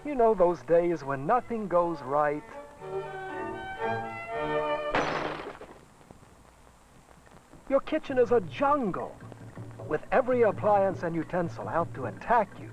You know those days when nothing goes right. Your kitchen is a jungle, with every appliance and utensil out to attack you.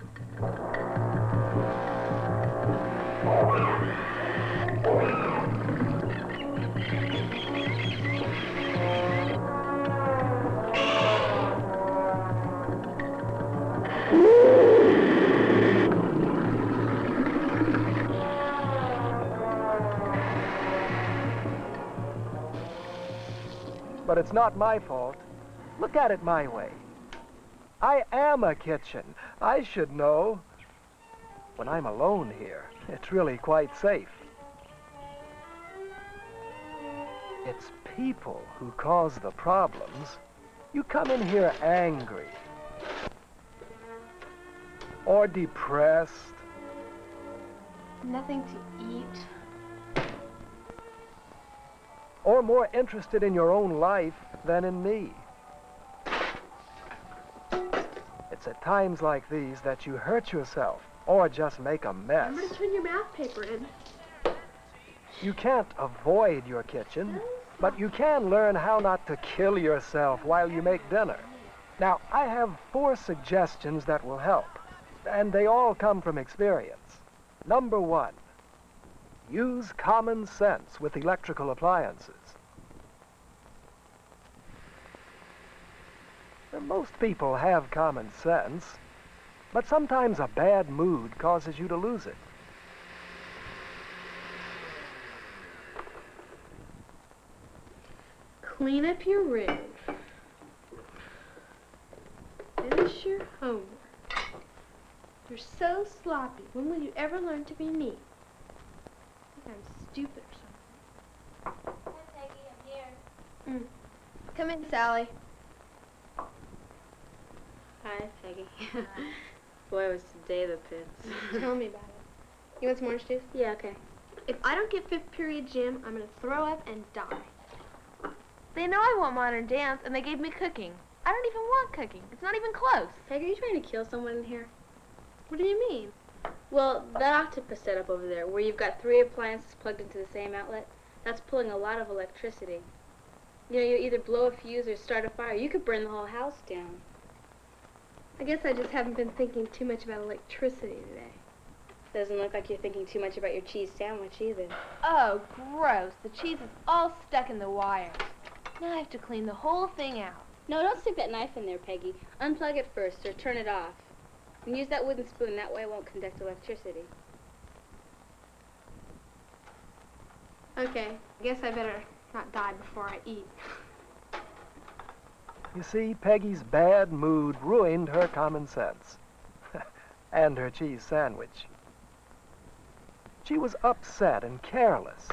But it's not my fault. Look at it my way. I am a kitchen. I should know. When I'm alone here, it's really quite safe. It's people who cause the problems. You come in here angry, or depressed. Nothing to eat. Or more interested in your own life than in me. It's at times like these that you hurt yourself or just make a mess. Remember to turn your math paper in. You can't avoid your kitchen, but you can learn how not to kill yourself while you make dinner. Now, I have 4 suggestions that will help, and they all come from experience. Number 1. Use common sense with electrical appliances. Most people have common sense, but sometimes a bad mood causes you to lose it. Clean up your room. Finish your homework. You're so sloppy. When will you ever learn to be neat? I think I'm stupid or something. Hi, Peggy. I'm here. Come in, Sally. Hi, Peggy. Boy, was today the pits. Tell me about it. You want some orange juice? Yeah, okay. If I don't get 5th period gym, I'm going to throw up and die. They know I want modern dance, and they gave me cooking. I don't even want cooking. It's not even close. Peggy, are you trying to kill someone in here? What do you mean? Well, that octopus setup over there, where you've got 3 appliances plugged into the same outlet, that's pulling a lot of electricity. You know, you either blow a fuse or start a fire. You could burn the whole house down. I guess I just haven't been thinking too much about electricity today. Doesn't look like you're thinking too much about your cheese sandwich either. Oh, gross. The cheese is all stuck in the wire. Now I have to clean the whole thing out. No, don't stick that knife in there, Peggy. Unplug it first or turn it off. And use that wooden spoon. That way it won't conduct electricity. Okay, I guess I better not die before I eat. You see, Peggy's bad mood ruined her common sense. And her cheese sandwich. She was upset and careless,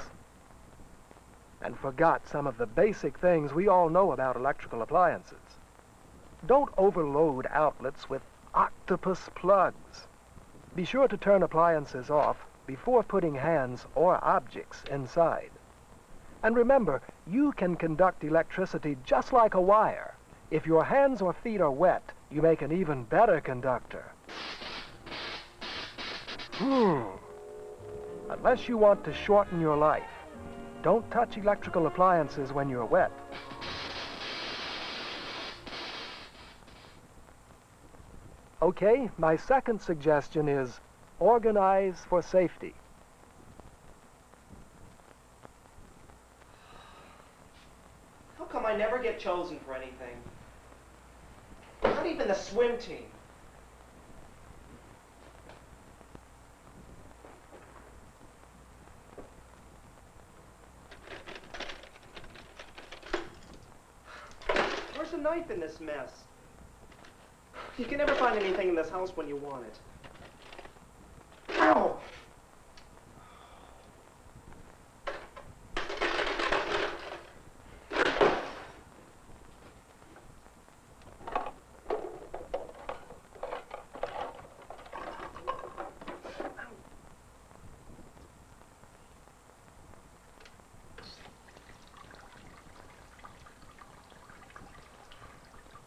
and forgot some of the basic things we all know about electrical appliances. Don't overload outlets with octopus plugs. Be sure to turn appliances off before putting hands or objects inside. And remember, you can conduct electricity just like a wire. If your hands or feet are wet, you make an even better conductor. Unless you want to shorten your life, don't touch electrical appliances when you're wet. Okay, my second suggestion is organize for safety. How come I never get chosen for anything? Not even the swim team. Where's the knife in this mess? You can never find anything in this house when you want it. Ow!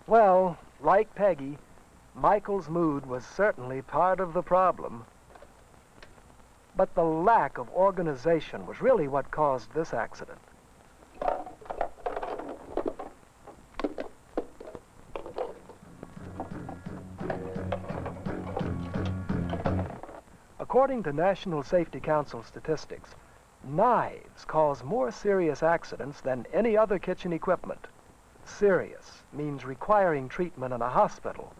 Well, like Peggy, Michael's mood was certainly part of the problem. But the lack of organization was really what caused this accident. According to National Safety Council statistics, knives cause more serious accidents than any other kitchen equipment. Serious means requiring treatment in a hospital,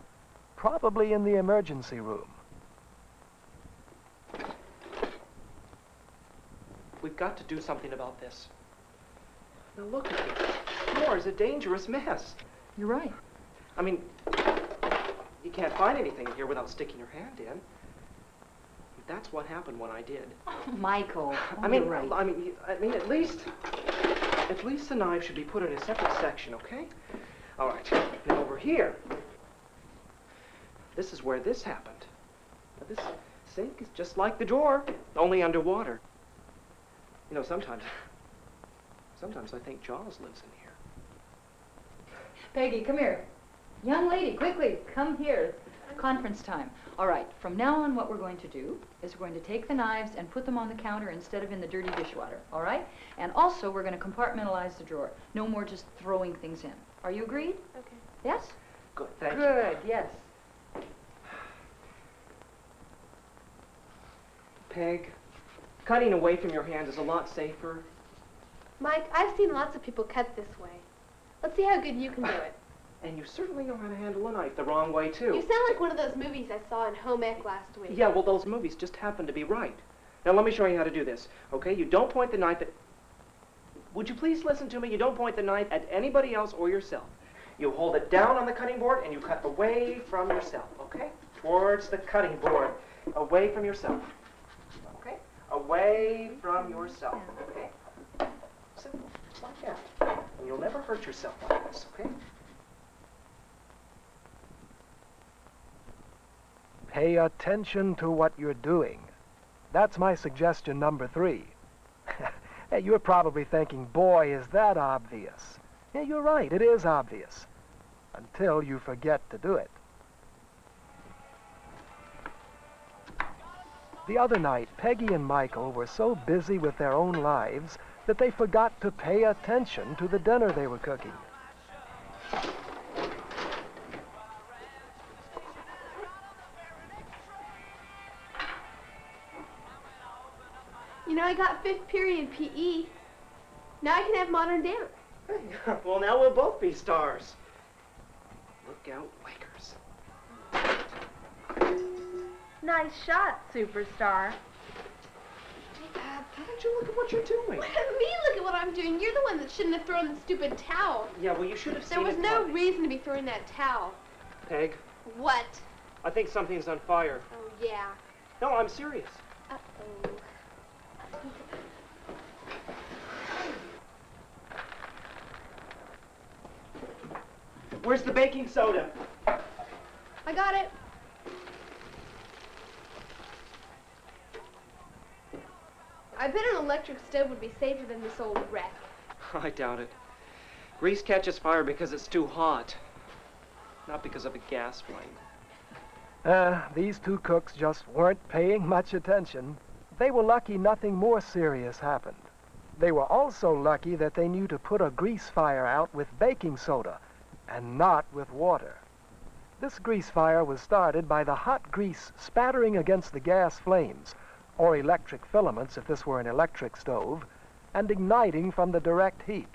probably in the emergency room. We've got to do something about this. Now look at it. The floor is a dangerous mess. You're right. I mean, you can't find anything here without sticking your hand in. That's what happened when I did. Oh, Michael. You're right. I mean, at least the knife should be put in a separate section, okay? All right. Now over here, this is where this happened. Now, this sink is just like the drawer, only underwater. You know, sometimes I think Jaws lives in here. Peggy, come here. Young lady, quickly, come here. Conference time. All right, from now on what we're going to do is we're going to take the knives and put them on the counter instead of in the dirty dishwater, all right? And also we're going to compartmentalize the drawer. No more just throwing things in. Are you agreed? Okay. Yes? Good, thank you. Good, yes. Peg, cutting away from your hand is a lot safer. Mike, I've seen lots of people cut this way. Let's see how good you can do it. And you certainly know how to handle a knife the wrong way, too. You sound like one of those movies I saw in home ec last week. Yeah, well, those movies just happen to be right. Now, let me show you how to do this, okay? You don't point the knife at... Would you please listen to me? You don't point the knife at anybody else or yourself. You hold it down on the cutting board and you cut away from yourself, okay? Towards the cutting board. Away from yourself. Okay? Away from yourself, okay? Simple, just like that. And you'll never hurt yourself like this, okay? Pay attention to what you're doing. That's my suggestion number 3. Hey, you're probably thinking, boy, is that obvious. Yeah, you're right, it is obvious. Until you forget to do it. The other night, Peggy and Michael were so busy with their own lives that they forgot to pay attention to the dinner they were cooking. You know, I got 5th period PE. Now I can have modern dance. Well, now we'll both be stars. Look out, Lakers. Nice shot, superstar. Why don't you look at what you're doing? Look at me, look at what I'm doing. You're the one that shouldn't have thrown the stupid towel. Yeah, well, you should have seen There was it no coming. reason to be throwing that towel. Peg, What? I think something's on fire. Oh, yeah. No, I'm serious. Uh-oh. Where's the baking soda? I got it. I bet an electric stove would be safer than this old wreck. I doubt it. Grease catches fire because it's too hot, not because of a gas flame. These two cooks just weren't paying much attention. They were lucky nothing more serious happened. They were also lucky that they knew to put a grease fire out with baking soda and not with water. This grease fire was started by the hot grease spattering against the gas flames, or electric filaments if this were an electric stove, and igniting from the direct heat.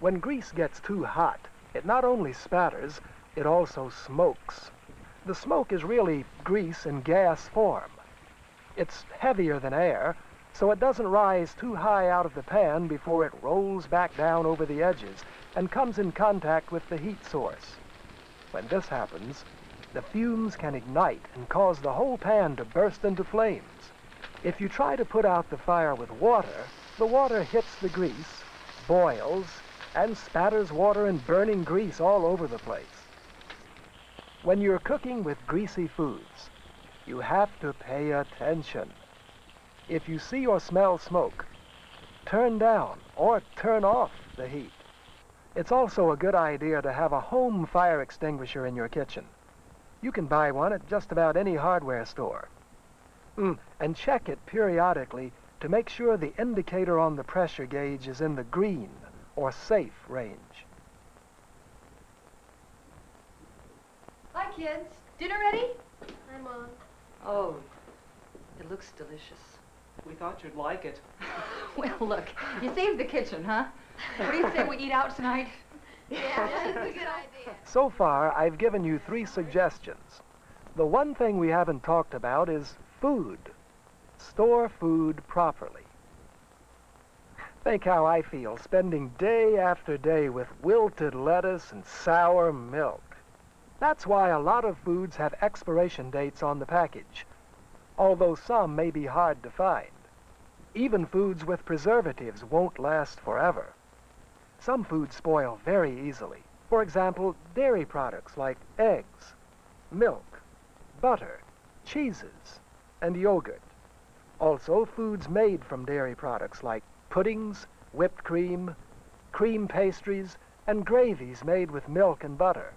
When grease gets too hot, it not only spatters, it also smokes. The smoke is really grease in gas form. It's heavier than air, so it doesn't rise too high out of the pan before it rolls back down over the edges and comes in contact with the heat source. When this happens, the fumes can ignite and cause the whole pan to burst into flames. If you try to put out the fire with water, the water hits the grease, boils, and spatters water and burning grease all over the place. When you're cooking with greasy foods, you have to pay attention. If you see or smell smoke, turn down or turn off the heat. It's also a good idea to have a home fire extinguisher in your kitchen. You can buy one at just about any hardware store. And check it periodically to make sure the indicator on the pressure gauge is in the green or safe range. Hi, kids. Dinner ready? Hi, Mom. Oh, it looks delicious. We thought you'd like it. Well, look, you saved the kitchen, huh? What do you say we eat out tonight? Yeah, that's a good idea. So far, I've given you 3 suggestions. The one thing we haven't talked about is food. Store food properly. Think how I feel spending day after day with wilted lettuce and sour milk. That's why a lot of foods have expiration dates on the package, although some may be hard to find. Even foods with preservatives won't last forever. Some foods spoil very easily. For example, dairy products like eggs, milk, butter, cheeses, and yogurt. Also, foods made from dairy products like puddings, whipped cream, cream pastries, and gravies made with milk and butter.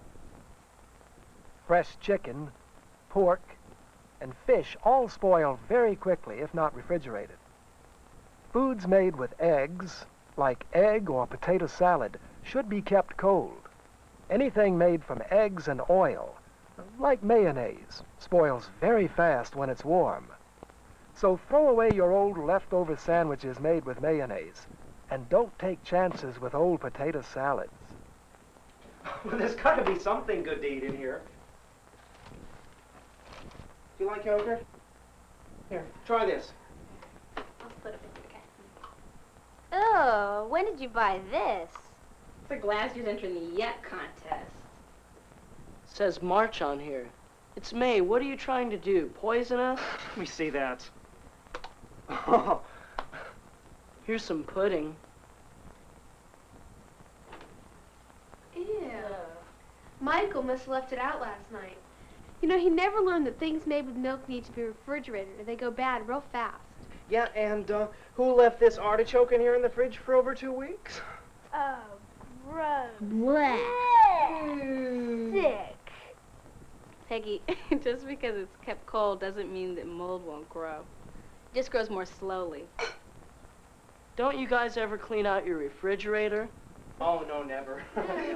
Fresh chicken, pork, and fish all spoil very quickly if not refrigerated. Foods made with eggs, like egg or potato salad, should be kept cold. Anything made from eggs and oil, like mayonnaise, spoils very fast when it's warm. So throw away your old leftover sandwiches made with mayonnaise, and don't take chances with old potato salads. Well, there's got to be something good to eat in here. Do you like yogurt? Here, try this. I'll split it with you, okay? Oh, when did you buy this? For last year's entering the Yuck contest. Says March on here. It's May. What are you trying to do? Poison us? Let me see that. Here's some pudding. Ew. Michael must have left it out last night. You know, he never learned that things made with milk need to be refrigerated or they go bad real fast. Yeah, and who left this artichoke in here in the fridge for over 2 weeks? Oh, gross. Blech. Sick. Peggy, just because it's kept cold doesn't mean that mold won't grow. It just grows more slowly. Don't you guys ever clean out your refrigerator? Oh, no, never.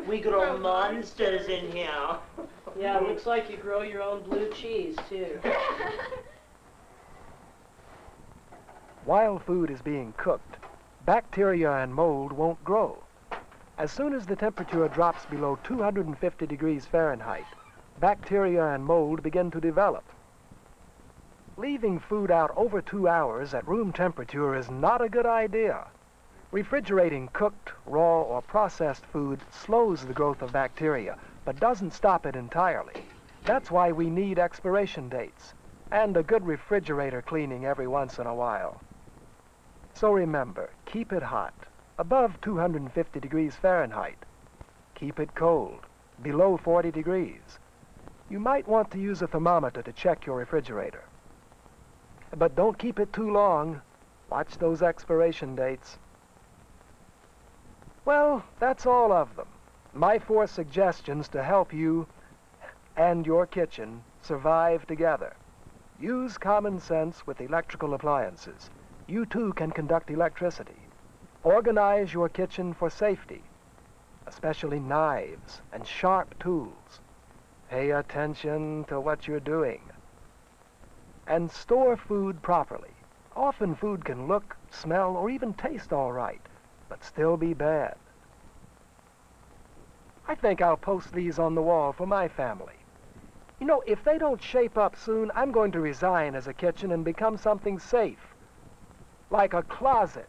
We grow monsters in here. Yeah, it looks like you grow your own blue cheese, too. While food is being cooked, bacteria and mold won't grow. As soon as the temperature drops below 250 degrees Fahrenheit, bacteria and mold begin to develop. Leaving food out over 2 hours at room temperature is not a good idea. Refrigerating cooked, raw, or processed food slows the growth of bacteria, but doesn't stop it entirely. That's why we need expiration dates and a good refrigerator cleaning every once in a while. So remember, keep it hot, above 250 degrees Fahrenheit. Keep it cold, below 40 degrees. You might want to use a thermometer to check your refrigerator. But don't keep it too long. Watch those expiration dates. Well, that's all of them. My 4 suggestions to help you and your kitchen survive together. Use common sense with electrical appliances. You too can conduct electricity. Organize your kitchen for safety, especially knives and sharp tools. Pay attention to what you're doing. And store food properly. Often food can look, smell, or even taste all right, but still be bad. I think I'll post these on the wall for my family. You know, if they don't shape up soon, I'm going to resign as a kitchen and become something safe, like a closet.